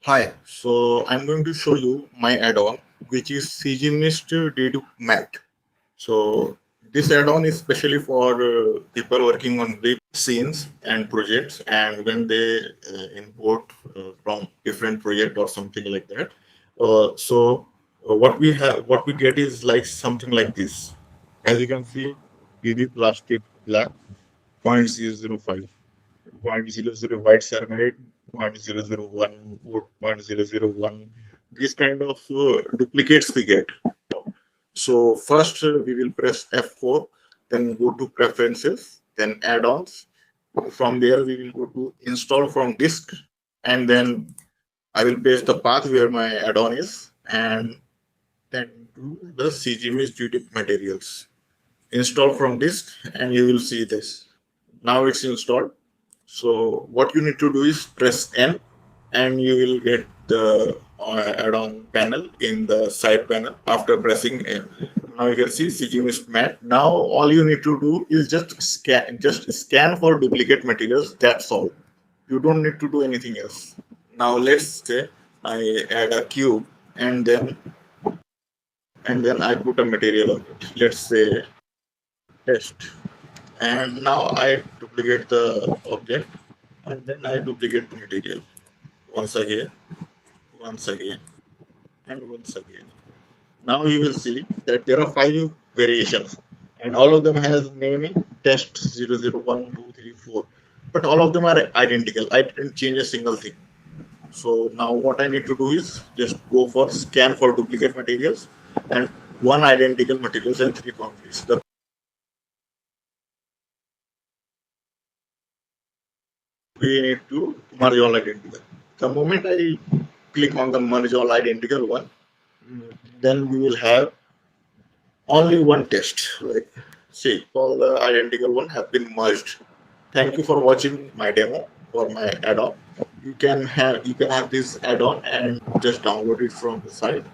Hi, so I'm going to show you my add-on, which is CGMist Dedup Mat. So this add-on is specially for people working on big scenes and projects, and when they import from different project or something like that. What we get is like something like this. As you can see, PV plastic black 0.005. 0.00 white cyanide, 0.001 wood, 0.001. These kind of duplicates we get. So first we will press F4, then go to preferences, then add-ons. From there we will go to install from disk, and then I will paste the path where my add-on is, and then do the CGMS duty materials. Install from disk, and you will see this. Now it's installed. So what you need to do is press N, and you will get the add-on panel in the side panel after pressing N. Now you can see CGMist mat. Now all you need to do is just scan for duplicate materials. That's all. You don't need to do anything else. Now let's say I add a cube, and then I put a material on it. Let's say test. And now I duplicate the object, and then I duplicate the material once again, once again, and once again. Now you will see that there are five variations, and all of them has naming test 00123 4. But all of them are identical. I didn't change a single thing. So now what I need to do is just go for scan for duplicate materials and one identical materials and three boundaries. We need to merge all identical. The moment I click on the merge all identical one, then we will have only one test. Like, see, all the identical one have been merged. Thank you for watching my demo for my add-on. You can have this add-on and just download it from the site.